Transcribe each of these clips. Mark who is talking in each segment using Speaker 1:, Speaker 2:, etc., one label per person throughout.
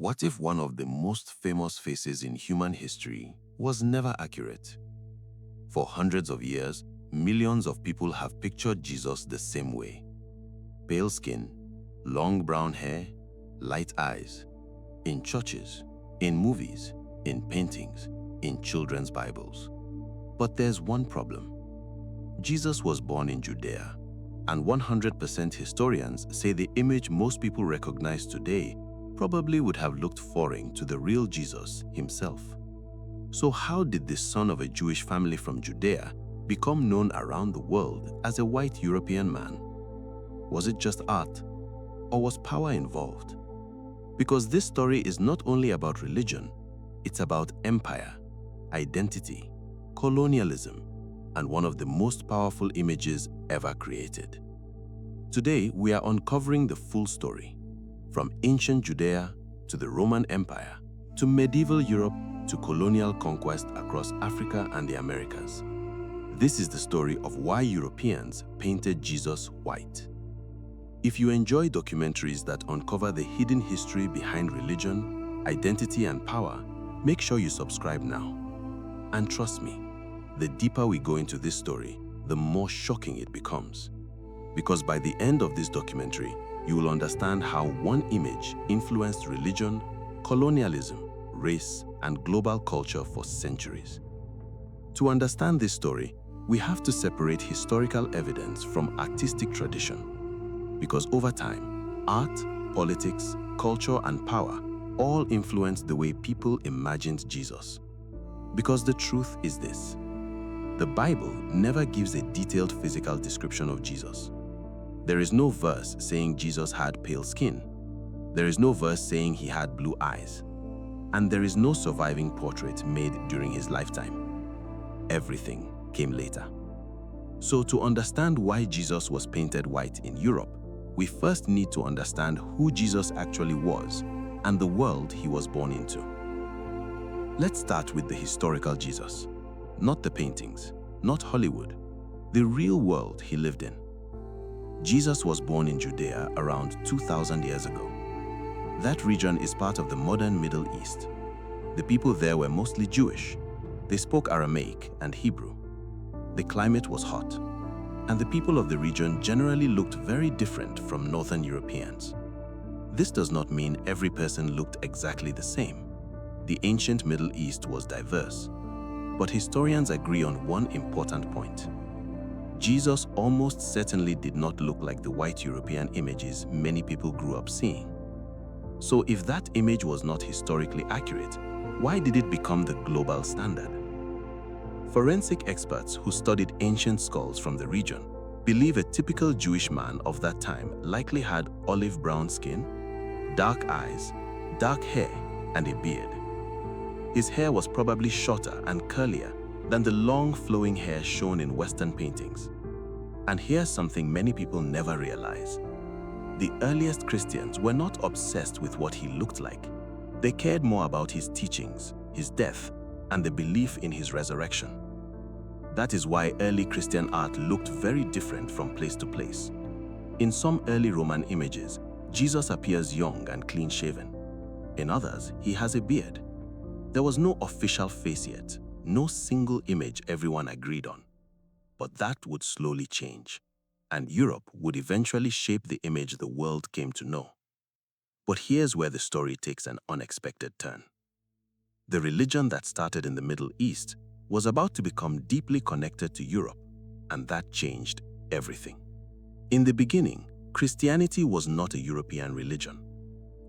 Speaker 1: What if one of the most famous faces in human history was never accurate? For hundreds of years, millions of people have pictured Jesus the same way. Pale skin, long brown hair, light eyes. In churches, in movies, in paintings, in children's Bibles. But there's one problem. Jesus was born in Judea, and 100% historians say the image most people recognize today probably would have looked foreign to the real Jesus himself. So how did the son of a Jewish family from Judea become known around the world as a white European man? Was it just art, or was power involved? Because this story is not only about religion, it's about empire, identity, colonialism, and one of the most powerful images ever created. Today, we are uncovering the full story, from ancient Judea to the Roman Empire, to medieval Europe, to colonial conquest across Africa and the Americas. This is the story of why Europeans painted Jesus white. If you enjoy documentaries that uncover the hidden history behind religion, identity, and power, make sure you subscribe now. And trust me, the deeper we go into this story, the more shocking it becomes. Because by the end of this documentary, you will understand how one image influenced religion, colonialism, race, and global culture for centuries. To understand this story, we have to separate historical evidence from artistic tradition. Because over time, art, politics, culture, and power all influenced the way people imagined Jesus. Because the truth is this: the Bible never gives a detailed physical description of Jesus. There is no verse saying Jesus had pale skin. There is no verse saying he had blue eyes. And there is no surviving portrait made during his lifetime. Everything came later. So to understand why Jesus was painted white in Europe, we first need to understand who Jesus actually was and the world he was born into. Let's start with the historical Jesus, not the paintings, not Hollywood, the real world he lived in. Jesus was born in Judea around 2,000 years ago. That region is part of the modern Middle East. The people there were mostly Jewish. They spoke Aramaic and Hebrew. The climate was hot, and the people of the region generally looked very different from Northern Europeans. This does not mean every person looked exactly the same. The ancient Middle East was diverse, but historians agree on one important point. Jesus almost certainly did not look like the white European images many people grew up seeing. So if that image was not historically accurate, why did it become the global standard? Forensic experts who studied ancient skulls from the region believe a typical Jewish man of that time likely had olive brown skin, dark eyes, dark hair, and a beard. His hair was probably shorter and curlier than the long flowing hair shown in Western paintings. And here's something many people never realize. The earliest Christians were not obsessed with what he looked like. They cared more about his teachings, his death, and the belief in his resurrection. That is why early Christian art looked very different from place to place. In some early Roman images, Jesus appears young and clean-shaven. In others, he has a beard. There was no official face yet, no single image everyone agreed on. But that would slowly change, and Europe would eventually shape the image the world came to know. But here's where the story takes an unexpected turn. The religion that started in the Middle East was about to become deeply connected to Europe, and that changed everything. In the beginning, Christianity was not a European religion.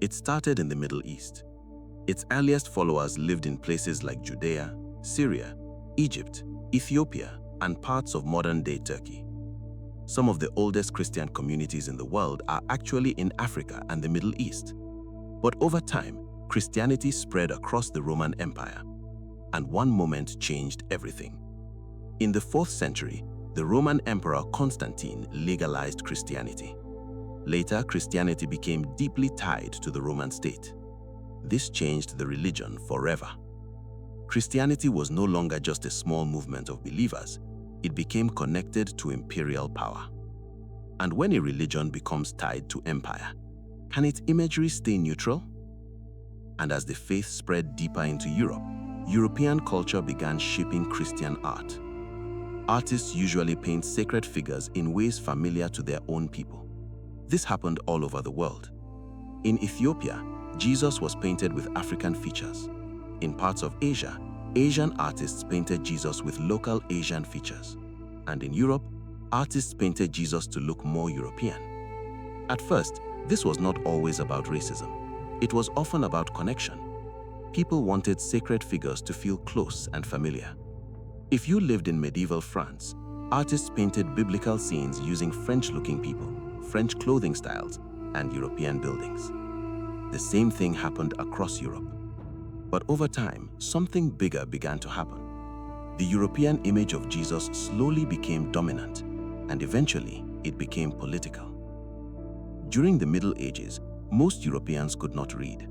Speaker 1: It started in the Middle East. Its earliest followers lived in places like Judea, Syria, Egypt, Ethiopia, and parts of modern-day Turkey. Some of the oldest Christian communities in the world are actually in Africa and the Middle East. But over time, Christianity spread across the Roman Empire, and one moment changed everything. In the 4th century, the Roman Emperor Constantine legalized Christianity. Later, Christianity became deeply tied to the Roman state. This changed the religion forever. Christianity was no longer just a small movement of believers. It became connected to imperial power. And when a religion becomes tied to empire, can its imagery stay neutral? And as the faith spread deeper into Europe, European culture began shaping Christian art. Artists usually paint sacred figures in ways familiar to their own people. This happened all over the world. In Ethiopia, Jesus was painted with African features. In parts of Asia, Asian artists painted Jesus with local Asian features. And in Europe, artists painted Jesus to look more European. At first, this was not always about racism. It was often about connection. People wanted sacred figures to feel close and familiar. If you lived in medieval France, artists painted biblical scenes using French-looking people, French clothing styles, and European buildings. The same thing happened across Europe. But over time, something bigger began to happen. The European image of Jesus slowly became dominant, and eventually it became political. During the Middle Ages, most Europeans could not read.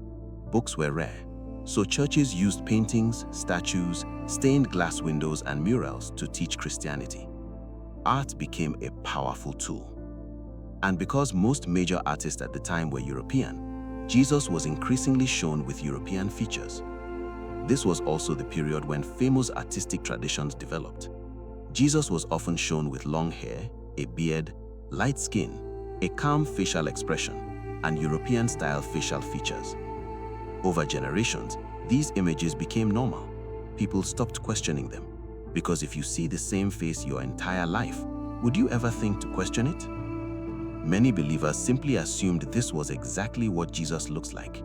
Speaker 1: Books were rare, so churches used paintings, statues, stained glass windows, and murals to teach Christianity. Art became a powerful tool. And because most major artists at the time were European, Jesus was increasingly shown with European features. This was also the period when famous artistic traditions developed. Jesus was often shown with long hair, a beard, light skin, a calm facial expression, and European-style facial features. Over generations, these images became normal. People stopped questioning them, because if you see the same face your entire life, would you ever think to question it? Many believers simply assumed this was exactly what Jesus looks like.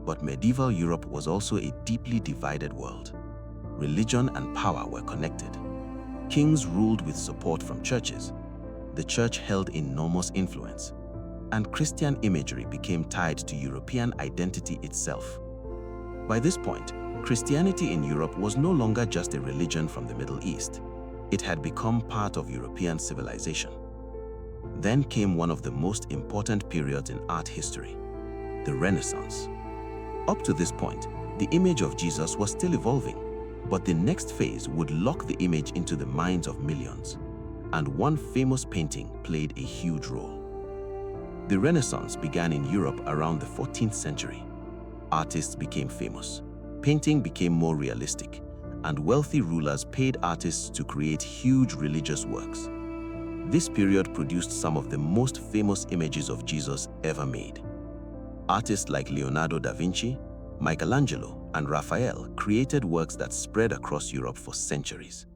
Speaker 1: But medieval Europe was also a deeply divided world. Religion and power were connected. Kings ruled with support from churches. The church held enormous influence, and Christian imagery became tied to European identity itself. By this point, Christianity in Europe was no longer just a religion from the Middle East. It had become part of European civilization. Then came one of the most important periods in art history, the Renaissance. Up to this point, the image of Jesus was still evolving, but the next phase would lock the image into the minds of millions, and one famous painting played a huge role. The Renaissance began in Europe around the 14th century. Artists became famous, painting became more realistic, and wealthy rulers paid artists to create huge religious works. This period produced some of the most famous images of Jesus ever made. Artists like Leonardo da Vinci, Michelangelo, and Raphael created works that spread across Europe for centuries.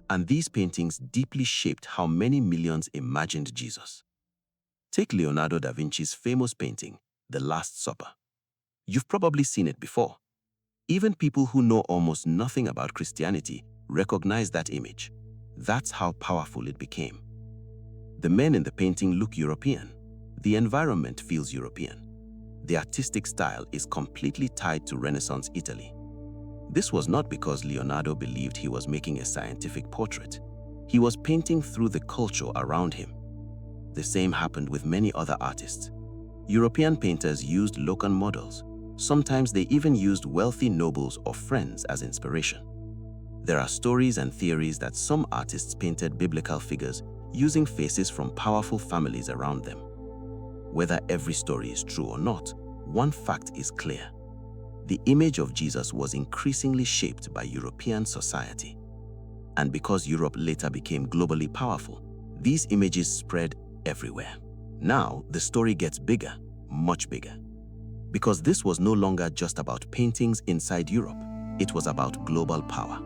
Speaker 1: And these paintings deeply shaped how many millions imagined Jesus. Take Leonardo da Vinci's famous painting, The Last Supper. You've probably seen it before. Even people who know almost nothing about Christianity recognize that image. That's how powerful it became. The men in the painting look European. The environment feels European. The artistic style is completely tied to Renaissance Italy. This was not because Leonardo believed he was making a scientific portrait. He was painting through the culture around him. The same happened with many other artists. European painters used local models. Sometimes they even used wealthy nobles or friends as inspiration. There are stories and theories that some artists painted biblical figures using faces from powerful families around them. Whether every story is true or not, one fact is clear. The image of Jesus was increasingly shaped by European society. And because Europe later became globally powerful, these images spread everywhere. Now, the story gets bigger, much bigger. Because this was no longer just about paintings inside Europe, it was about global power.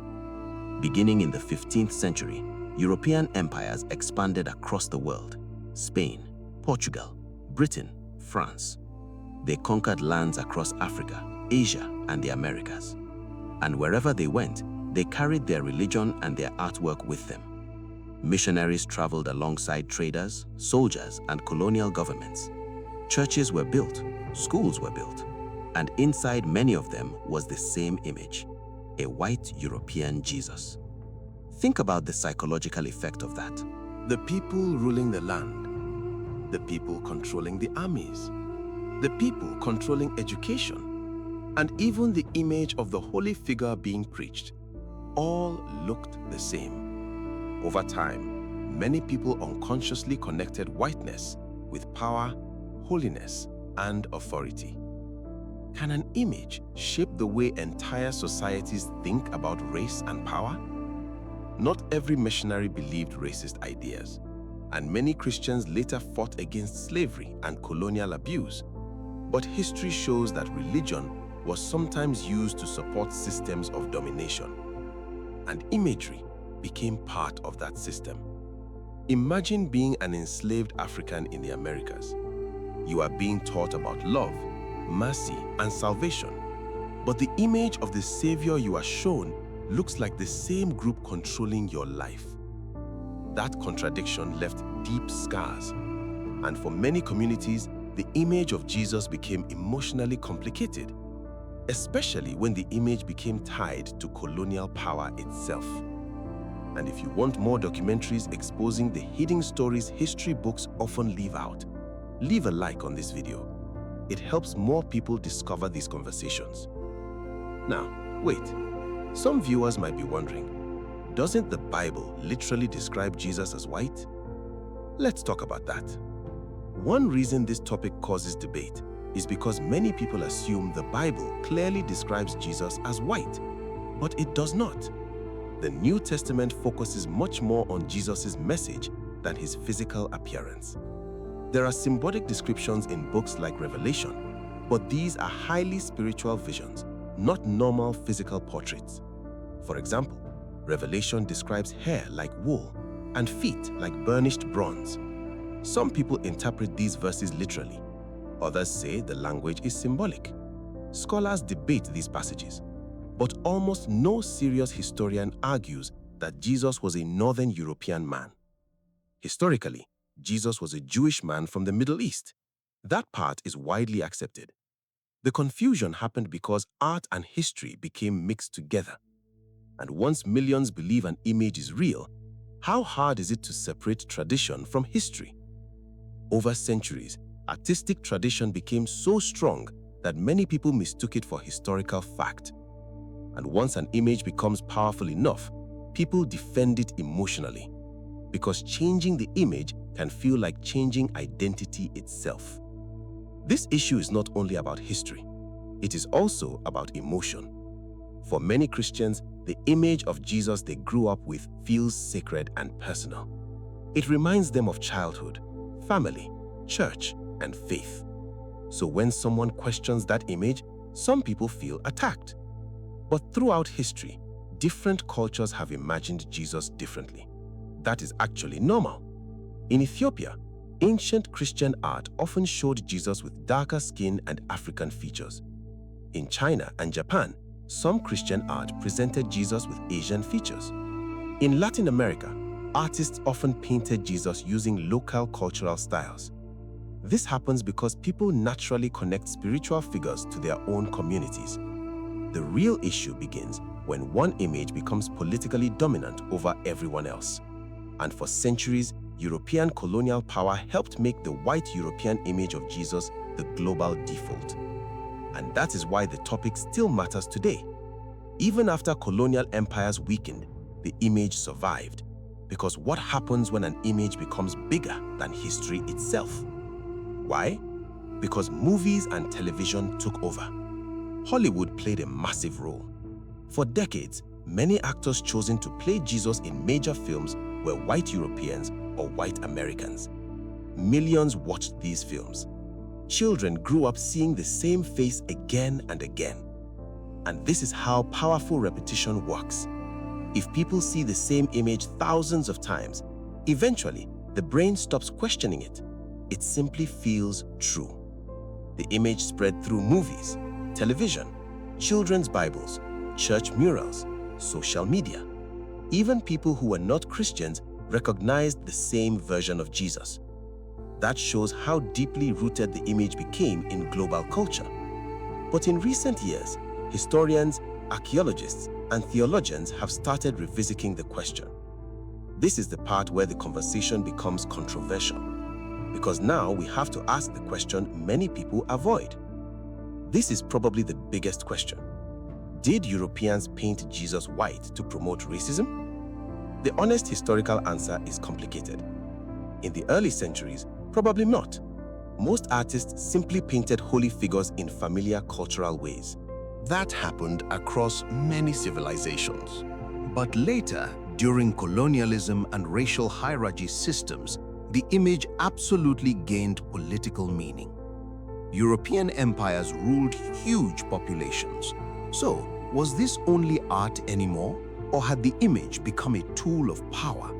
Speaker 1: Beginning in the 15th century, European empires expanded across the world: Spain, Portugal, Britain, France. They conquered lands across Africa, Asia, and the Americas. And wherever they went, they carried their religion and their artwork with them. Missionaries traveled alongside traders, soldiers, and colonial governments. Churches were built, schools were built, and inside many of them was the same image: a white European Jesus. Think about the psychological effect of that.
Speaker 2: The people ruling the land, the people controlling the armies, the people controlling education, and even the image of the holy figure being preached, all looked the same. Over time, many people unconsciously connected whiteness with power, holiness, and authority. Can an image shape the way entire societies think about race and power? Not every missionary believed racist ideas, and many Christians later fought against slavery and colonial abuse. But history shows that religion was sometimes used to support systems of domination, and imagery became part of that system. Imagine being an enslaved African in the Americas. You are being taught about love, mercy, and salvation, but the image of the Savior you are shown looks like the same group controlling your life. That contradiction left deep scars, and for many communities, the image of Jesus became emotionally complicated, especially when the image became tied to colonial power itself. And if you want more documentaries exposing the hidden stories history books often leave out, leave a like on this video. It helps more people discover these conversations. Now, wait. Some viewers might be wondering, doesn't the Bible literally describe Jesus as white? Let's talk about that. One reason this topic causes debate is because many people assume the Bible clearly describes Jesus as white, but it does not. The New Testament focuses much more on Jesus' message than his physical appearance. There are symbolic descriptions in books like Revelation, but these are highly spiritual visions, not normal physical portraits. For example, Revelation describes hair like wool and feet like burnished bronze. Some people interpret these verses literally. Others say the language is symbolic. Scholars debate these passages, but almost no serious historian argues that Jesus was a Northern European man. Historically, Jesus was a Jewish man from the Middle East. That part is widely accepted. The confusion happened because art and history became mixed together. And once millions believe an image is real, how hard is it to separate tradition from history? Over centuries, artistic tradition became so strong that many people mistook it for historical fact. And once an image becomes powerful enough, people defend it emotionally, because changing the image can feel like changing identity itself. This issue is not only about history, it is also about emotion. For many Christians, the image of Jesus they grew up with feels sacred and personal. It reminds them of childhood, family, church, and faith. So when someone questions that image, some people feel attacked. But throughout history, different cultures have imagined Jesus differently. That is actually normal. In Ethiopia, ancient Christian art often showed Jesus with darker skin and African features. In China and Japan, some Christian art presented Jesus with Asian features. In Latin America, artists often painted Jesus using local cultural styles. This happens because people naturally connect spiritual figures to their own communities. The real issue begins when one image becomes politically dominant over everyone else. And for centuries, European colonial power helped make the white European image of Jesus the global default. And that is why the topic still matters today. Even after colonial empires weakened, the image survived. Because what happens when an image becomes bigger than history itself? Why? Because movies and television took over. Hollywood played a massive role. For decades, many actors chosen to play Jesus in major films were white Europeans or white Americans. Millions watched these films. Children grew up seeing the same face again and again. And this is how powerful repetition works. If people see the same image thousands of times, eventually the brain stops questioning it. It simply feels true. The image spread through movies, television, children's Bibles, church murals, social media. Even people who were not Christians recognized the same version of Jesus. That shows how deeply rooted the image became in global culture. But in recent years, historians, archaeologists, and theologians have started revisiting the question. This is the part where the conversation becomes controversial, because now we have to ask the question many people avoid. This is probably the biggest question. Did Europeans paint Jesus white to promote racism? The honest historical answer is complicated. In the early centuries, probably not. Most artists simply painted holy figures in familiar cultural ways.
Speaker 1: That happened across many civilizations. But later, during colonialism and racial hierarchy systems, the image absolutely gained political meaning. European empires ruled huge populations. So, was this only art anymore, or had the image become a tool of power?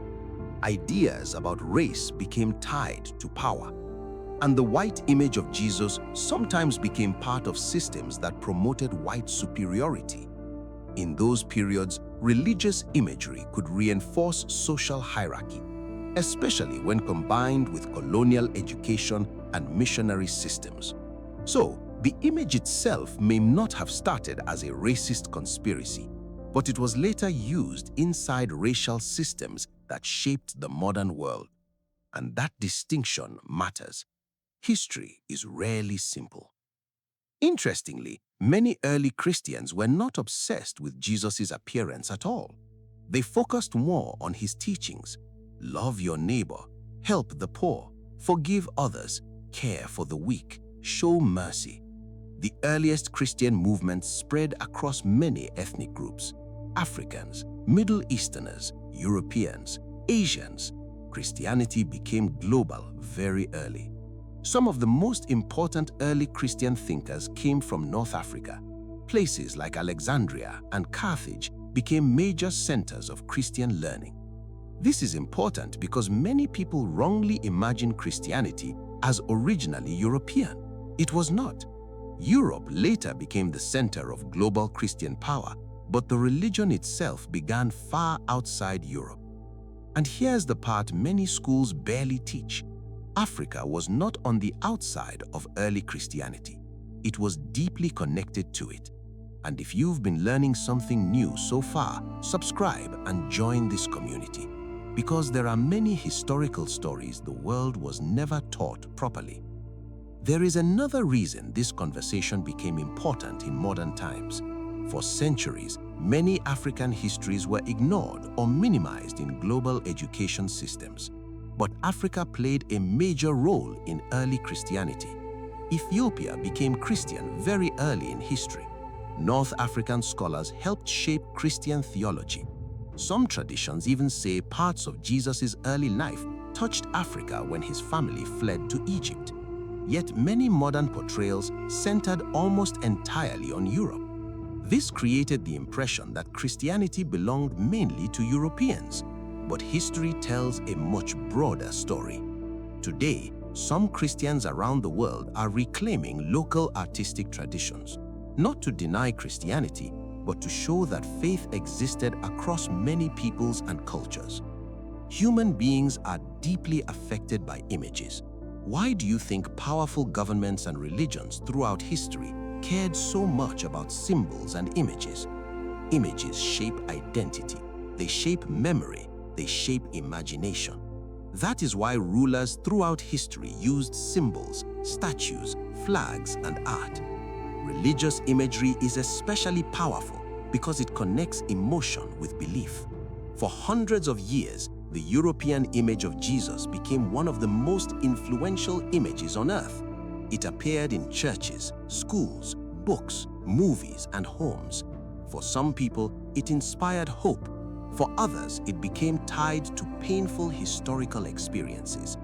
Speaker 1: Ideas about race became tied to power, and the white image of Jesus sometimes became part of systems that promoted white superiority. In those periods, religious imagery could reinforce social hierarchy, especially when combined with colonial education and missionary systems. So, the image itself may not have started as a racist conspiracy, but it was later used inside racial systems that shaped the modern world. And that distinction matters. History is rarely simple. Interestingly, many early Christians were not obsessed with Jesus' appearance at all. They focused more on his teachings: love your neighbor, help the poor, forgive others, care for the weak, show mercy. The earliest Christian movements spread across many ethnic groups: Africans, Middle Easterners, Europeans, Asians. Christianity became global very early. Some of the most important early Christian thinkers came from North Africa. Places like Alexandria and Carthage became major centers of Christian learning. This is important because many people wrongly imagine Christianity as originally European. It was not. Europe later became the center of global Christian power, but the religion itself began far outside Europe. And here's the part many schools barely teach. Africa was not on the outside of early Christianity. It was deeply connected to it. And if you've been learning something new so far, subscribe and join this community, because there are many historical stories the world was never taught properly. There is another reason this conversation became important in modern times. For centuries, many African histories were ignored or minimized in global education systems. But Africa played a major role in early Christianity. Ethiopia became Christian very early in history. North African scholars helped shape Christian theology. Some traditions even say parts of Jesus' early life touched Africa when his family fled to Egypt. Yet many modern portrayals centered almost entirely on Europe. This created the impression that Christianity belonged mainly to Europeans. But history tells a much broader story. Today, some Christians around the world are reclaiming local artistic traditions, not to deny Christianity, but to show that faith existed across many peoples and cultures. Human beings are deeply affected by images. Why do you think powerful governments and religions throughout history cared so much about symbols and images? Images shape identity, they shape memory, they shape imagination. That is why rulers throughout history used symbols, statues, flags, and art. Religious imagery is especially powerful because it connects emotion with belief. For hundreds of years, the European image of Jesus became one of the most influential images on earth. It appeared in churches, schools, books, movies, and homes. For some people, it inspired hope. For others, it became tied to painful historical experiences.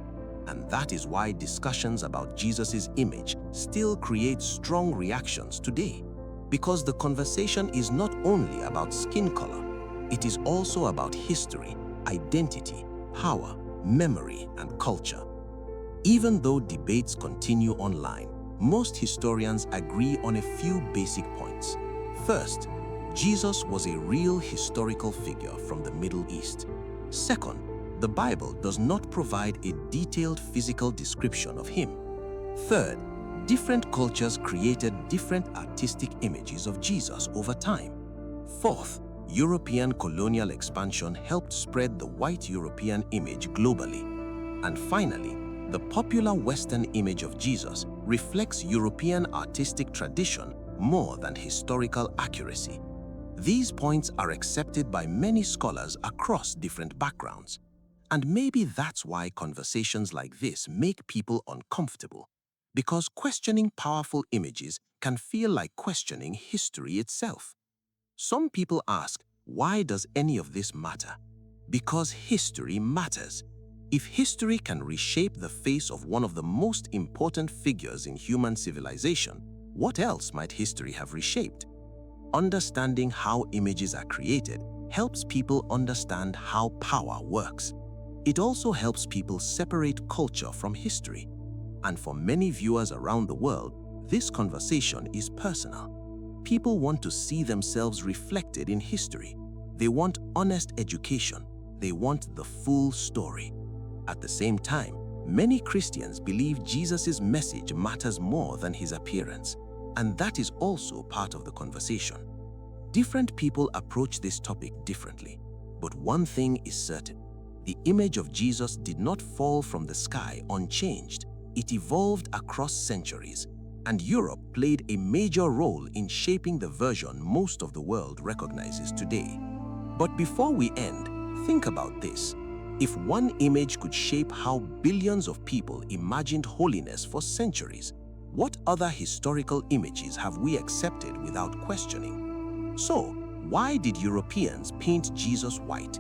Speaker 1: And that is why discussions about Jesus' image still create strong reactions today. Because the conversation is not only about skin color, it is also about history, identity, power, memory, and culture. Even though debates continue online, most historians agree on a few basic points. First, Jesus was a real historical figure from the Middle East. Second, the Bible does not provide a detailed physical description of him. Third, different cultures created different artistic images of Jesus over time. Fourth, European colonial expansion helped spread the white European image globally. And finally, the popular Western image of Jesus reflects European artistic tradition more than historical accuracy. These points are accepted by many scholars across different backgrounds. And maybe that's why conversations like this make people uncomfortable.
Speaker 2: Because questioning powerful images can feel like questioning history itself. Some people ask, why does any of this matter? Because history matters. If history can reshape the face of one of the most important figures in human civilization, what else might history have reshaped? Understanding how images are created helps people understand how power works. It also helps people separate culture from history. And for many viewers around the world, this conversation is personal. People want to see themselves reflected in history. They want honest education. They want the full story. At the same time, many Christians believe Jesus' message matters more than his appearance, and that is also part of the conversation. Different people approach this topic differently, but one thing is certain. The image of Jesus did not fall from the sky unchanged. It evolved across centuries, and Europe played a major role in shaping the version most of the world recognizes today. But before we end, think about this. If one image could shape how billions of people imagined holiness for centuries, what other historical images have we accepted without questioning? So, why did Europeans paint Jesus white?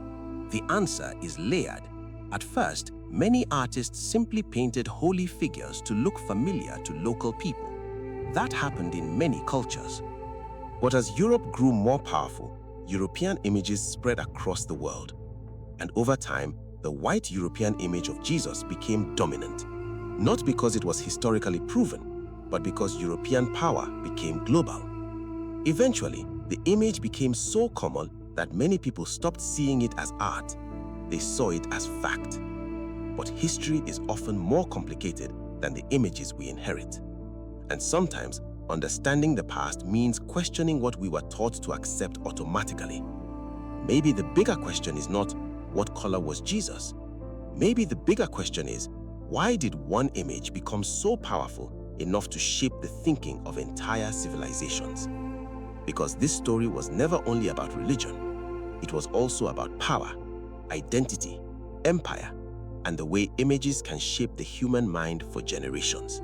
Speaker 2: The answer is layered. At first, many artists simply painted holy figures to look familiar to local people. That happened in many cultures. But as Europe grew more powerful, European images spread across the world. And over time, the white European image of Jesus became dominant. Not because it was historically proven, but because European power became global. Eventually, the image became so common that many people stopped seeing it as art. They saw it as fact. But history is often more complicated than the images we inherit. And sometimes, understanding the past means questioning what we were taught to accept automatically. Maybe the bigger question is not, what color was Jesus? Maybe the bigger question is, why did one image become so powerful enough to shape the thinking of entire civilizations? Because this story was never only about religion, it was also about power, identity, empire, and the way images can shape the human mind for generations.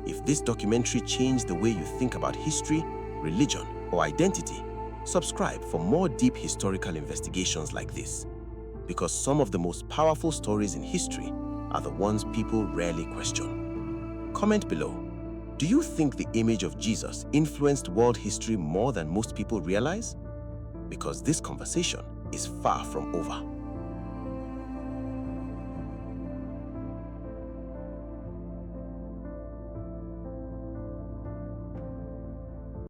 Speaker 2: If this documentary changed the way you think about history, religion, or identity, subscribe for more deep historical investigations like this. Because some of the most powerful stories in history are the ones people rarely question. Comment below. Do you think the image of Jesus influenced world history more than most people realize? Because this conversation is far from over.